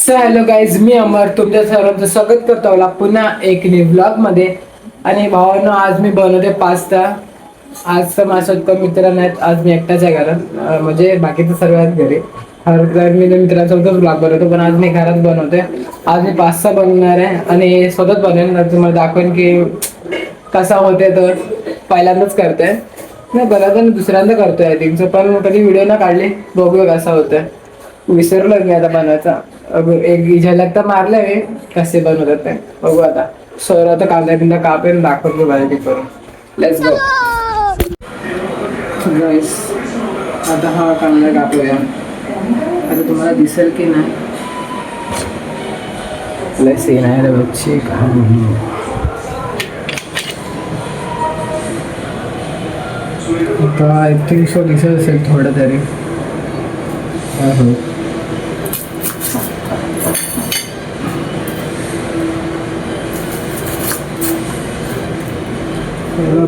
Hello guys, मी अमर तुमच्या सर्वांचं स्वागत करतो आपला पुन्हा एक न्यू ब्लॉग मध्ये. आणि भावांनो, आज मी बनवते पास्ता. आज तर माझ्यासोबत कोण मित्र नाहीत, आज मी एकटाच आहे घरात. म्हणजे बाकीचे सर्व आहेत घरी. हर मी मित्रांसोबतच ब्लॉग बनवतो, पण आज मी घरात बनवते. आज मी पास्ता बनवणार आहे आणि स्वतःच बनवेन. तुम्हाला दाखवेन की कसा होते. तर पहिल्यांदाच करते नाही, बऱ्याच दुसऱ्यांदा करतोय आय थिंक. पण कधी व्हिडिओ ना काढले, बघूया कसा होतोय. विसरलो मी आता बनवायचा. एक झलक तर मारलंय मी कसे बनवतात ते, बघू आता. सर आता कांदा बिंदा कापेन, दाखवतो बाहेर करून. लेट्स गो गाईस. आता हा कांदा कापूया. आता तुम्हाला दिसेल की नाही, लय सीन आहे रे बच्ची. आता आय थिंक सो दिसत असेल थोडं तरी.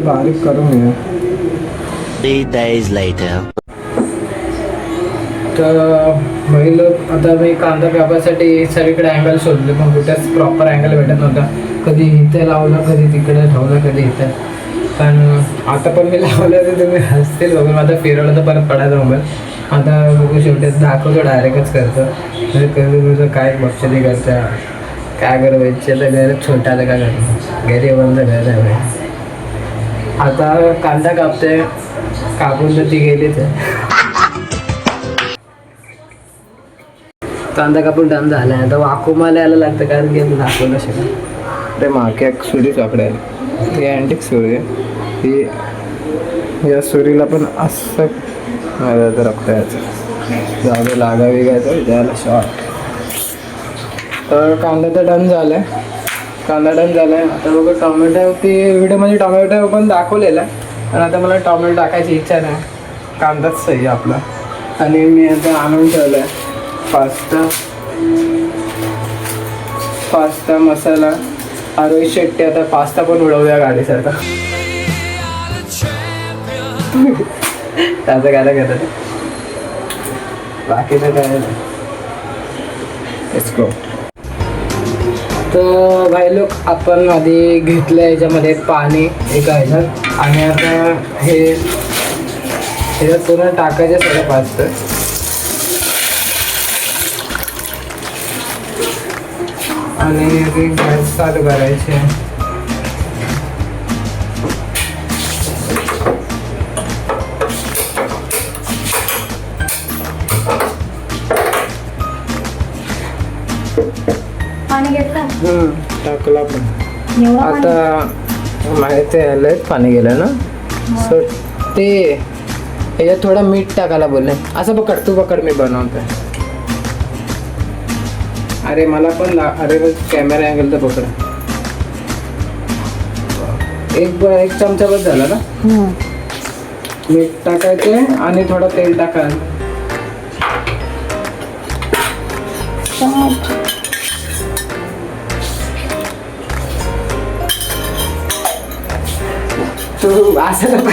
बारीक करून घ्या. 3 days later. तर पहिलं आता मी कांदा कापायसाठी सगळीकडे अँगल शोधले, पण कुठेच प्रॉपर अँगल भेटत नव्हता. कधी इथे लावलं, कधी तिकडे ठेवलं, कधी इथे. पण आता पण मी लावलं तर तुम्ही हसतील बघून. आता फिरवलं तर परत पडायचं मोबाईल. आता बघू, शेवटी दाखवतो, डायरेक्टच करतो. म्हणजे कधी तुझं काय बघते ते करतं. काय करू व्हायचे तर घर छोटा आलं, काय करतो घरी बंद घर आहे. आता कांदा कापते, कापून तर ती गेलीच आहे. कांदा कापून डन झाला आहे. आता वाकूमाला यायला लागतं, कारण की दाखवलं शकत. अरे मागे एक सुरी सापडेल, ही अँटिक सुरी आहे. ही या सुरीला पण असं माझं रक्त यायचं, जाऊ लागावी घ्यायचं द्यायला शॉर्ट. तर कांदा तर डन झाला आहे. कांदा डन झाला आहे. आता बघा टोमॅटो, ती व्हिडिओमध्ये टोमॅटो पण दाखवलेला, पण आता मला टोमॅटो टाकायची इच्छा नाही. कांदाच सही आपला. आणि मी आता आणून ठेवलं आहे पास्ता मसाला. रोहित शेट्टी आता पास्ता पण उडवूया गाडीसारखा. त्याचं काय करत, बाकीचं काय नाही. Let's go. तर भाई लोक, आपण आधी घेतलं याच्यामध्ये पाणी एका ह्याच्यात, आणि आता हे पूर्ण टाकायचं सगळं पास्ता. आणि गॅस चालू करायचे. पाणी घेतलं, टाकला पण. आता माहिती आलंय पाणी गेलं ना. सो ते याच्यात थोडं मीठ टाकायला बोलले. असं पकड, तू पकड, मी बनवतोय. अरे मला पण अरे कॅमेरा अँगल तर पकड. एक चमचा बस झाला ना. मीठ टाकायचं आणि थोडं तेल टाकायचं. तू असं नको,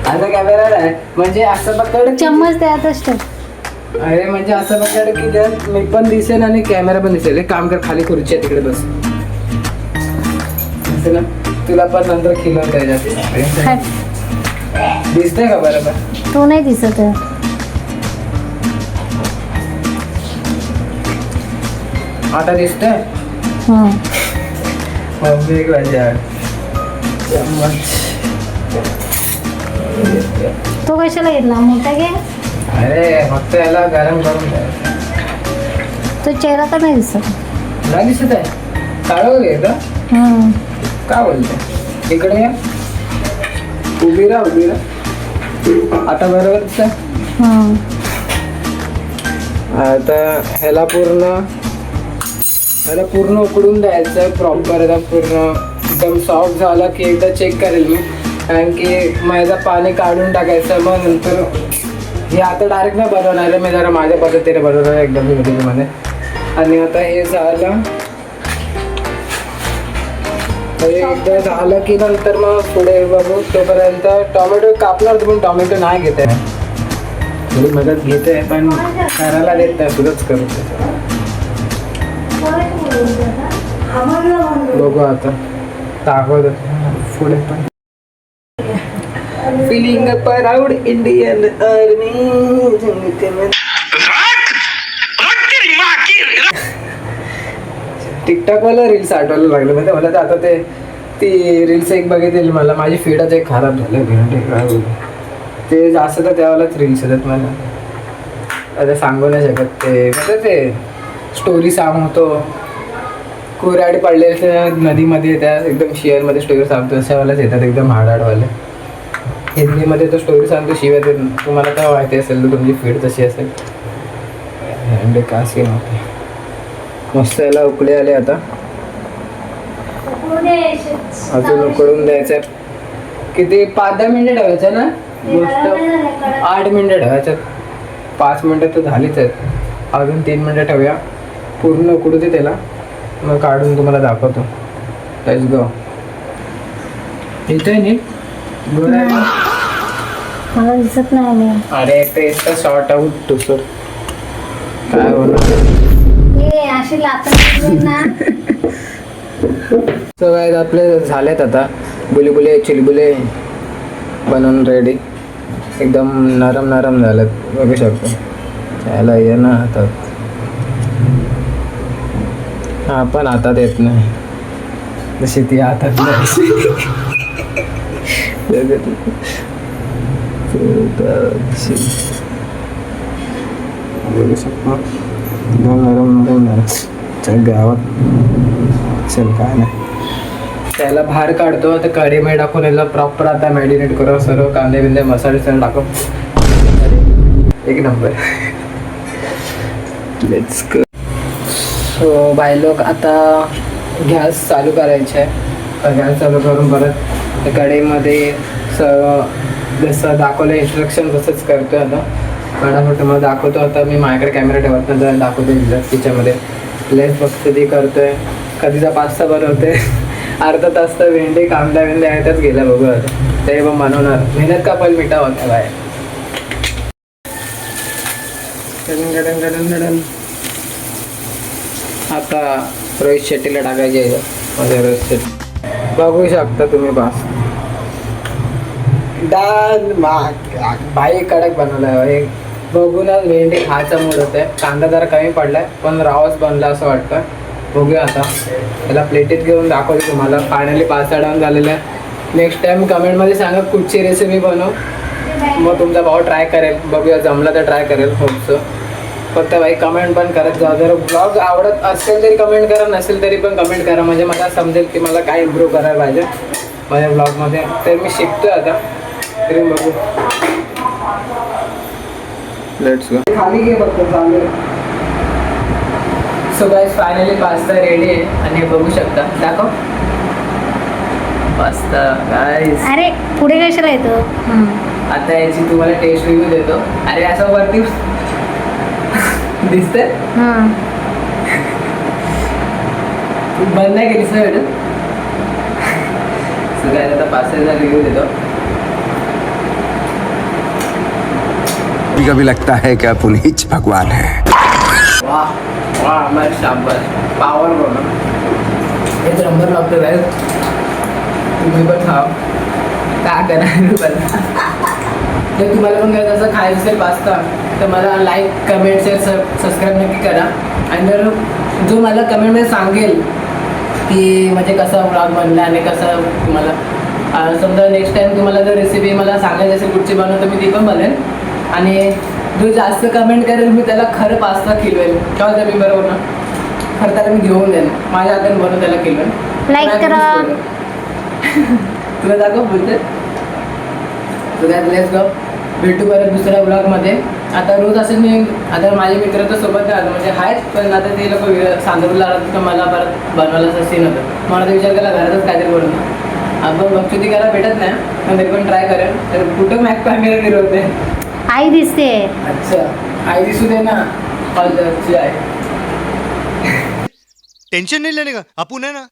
असं कॅमेरा नाही, म्हणजे असं पकड, चम्मच त्यातच ठेव. अरे म्हणजे असं पकड की त्यात मी पण दिसेल आणि कॅमेरा पण दिसेल. एक काम कर, खाली खुर्ची आहे तिकडे बस. असं ना, तुला पण नंतर खिलवत त्याच्यात. दिसतंय का बरोबर? तो नाही दिसत आहे. आता दिसतंय. एक वाजा चम्मच. तो कशाला घेतला, मोठा घे. अरे फक्त याला गरम करून द्यायचं. तो चेहरा तर नाही दिसत. नाही दिसत आहे, काढू घे का? का बोलते? इकडे या, उभी राहा, उभी राहा. आता बरोबर दिसतंय. आता ह्याला पूर्ण उकडून द्यायचं प्रॉपर. आता पूर्ण एकदम सॉफ्ट झाला की एकदा चेक करेल मी, कारण की मैदा पाणी काढून टाकायचं. मग नंतर हे आता डायरेक्ट नाही बनवणार आहे मी, जरा माझ्या पद्धतीने बनवणार आहे एकदम मध्ये. आणि आता हे झालं, एकदा झालं की नंतर मग पुढे बघू. तोपर्यंत टोमॅटो कापणार, पण टोमॅटो नाही घेत आहे. थोडी मदत घेते पण करायला देत नाही, तुझंच करतो. बघू आता दाखवतो पुढे पण. Feeling proud Indian army. टिकटॉकवाला रील्स आठवायला लागलं म्हणजे मला तर आता ती रील्स एक बघितली, मला माझी फीडच एक खराब झालं. ते जास्त तर त्यावेळेलाच रील्स येतात मला, आता सांगू नाही शकत. ते म्हणजे ते स्टोरी सांगतो, कोराडी पडलेल्या नदीमध्ये त्या एकदम शिअरमध्ये स्टोरी सांगतो, अशावालाच येतात एकदम हाडाडवाले. हिंदीमध्ये तो स्टोरी सांगतो शिवाय ते तुम्हाला काय माहिती असेल तर तुमची फीड तशी असेल. का सीन होते मस्त. याला उकळे आले आता, अजून उकळून द्यायचं. किती 5-10 मिनिटं ठेवायचं ना गोष्ट, 8 मिनिटं ठेवायच्यात. 5 मिनिटं तर झालीच आहेत, अजून 3 मिनिटं ठेवूया. पूर्ण उकडू दे त्याला, मग काढून तुम्हाला दाखवतो. Let's go. येतोय नीट? मला दिसत नाही मी. अरे ते शॉर्ट आउट दुसरं काय होणार. हे अशी लातून ना. सो गाइस आपले झालेत आता बुलिबुले चिलबुले बनवून रेडी. एकदम नरम नरम झालेत, बघू शकतो. त्याला ये ना हातात, हा पण हातात येत नाही जशी ती हातात नाही. बघू शकतो एकदम नरम नरम नरम. चल गावात चल काय नाही. त्याला बाहेर काढतो आता, कढीमध्ये टाकून याला प्रॉपर आता मॅरिनेट करू. सर्व कांदे बिंदे मसाले सगळं टाकू. एक नंबर. Let's go. सो बाय लोक आता गॅस चालू करायचे आहे. गॅस चालू करून परत कढईमध्ये जसं दाखवलं इन्स्ट्रक्शन तसंच करतो आता. फटाफट मला दाखवतो आता. मी माझ्याकडे कॅमेरा ठेवत नाही, जरा दाखवतो एक्झॅक्ट तिच्यामध्ये. लेस फक्त ती करतोय. कधीचा पास्ता बनवते. अर्धा तास तर भेंडी कांदा बिंदे आहे त्याच गेला. बघू आता ते पण बनवणार. मेहनत का पण मिठा होता बाय. आता रोहित शेट्टीला टाकायचे आहे. माझ्या रोहित शेट्टी बघू शकता तुम्ही. पास डाल भाई कडक बनवला आहे. बघूनच भेंडी खायचा मूड होत आहे. कांदा जरा कमी पडलाय पण रावच बनला असं वाटतं. बघूया आता. त्याला प्लेटीत घेऊन दाखवते तुम्हाला. फायनली पास्ता डाऊन झालेला आहे. नेक्स्ट टाइम कमेंटमध्ये सांगा कुठची रेसिपी बनव, मग तुमचा भाऊ ट्राय करेल. बघूया जमलं तर ट्राय करेल. होपसो. फक्त भाई कमेंट पण करत जा. जर ब्लॉग आवडत असेल तरी कमेंट करा, नसेल तरी पण कमेंट करा. म्हणजे मला समजेल की मला काय इम्प्रूव्ह करायला पाहिजे माझ्या ब्लॉगमध्ये. तर मी शिकतोय आता. तरी बघू. Let's go. खाली घे फक्त चालेल. So guys finally pasta ready आहे आणि बघू शकता. दाखव पास्ता गाइस. अरे पुढे कशाला येतो. आता याची तुम्हाला टेस्ट रिव्ह्यू देतो. अरे असं वरती दिसतंय. बंद नाही केली सर. सो गाइस आता पास्त्याचा रिव्ह्यू देतो. कभी लगता है कि आप उन्हीं भगवान है. वाह वाह मर शाबाश. पावर बोला. एक नंबर लागतो गाइस. तुम्ही पण खाव. काय करा जर तुम्हाला पण काय तसं खायचं असेल पास्ता तर मला लाईक कमेंट शेअर सबस्क्राईब नक्की करा. आणि जर जो मला कमेंटमध्ये सांगेल की म्हणजे कसा व्लॉग बनला आणि कसं तुम्हाला समजा नेक्स्ट टाइम तुम्हाला जर रेसिपी मला सांगायची असेल कुठची बनव तर मी ती पण बनेल. आणि जो जास्त कमेंट करेल मी त्याला खरं पास्ता खिलवेल. का होतं मी बरोबर ना. खरं त्याला मी घेऊन देईन. माझ्या हाताने बनवून त्याला खिलवेल. लाईक करा. तुला दाखव बोलते. तुला लेट्स गो. भेटू परत दुसऱ्या ब्लॉगमध्ये. आता रोज असं मी आता माझे मित्र तर सोबत राहतो म्हणजे आहेत पण आता ते लोक सांगूला राहतात तर मला परत बनवायला असं सीन होतं. मला तर विचार केला घरातच काहीतरी बनवून. आपण बघतो करायला भेटत नाही पण तरी पण ट्राय करेल. तर कुठं मॅक कॅमेरा फिरवते. आई दिसते. अच्छा आई दिसू दे ना. कॉल आहे. टेंशन नहीं लेने का, अपुन है ना.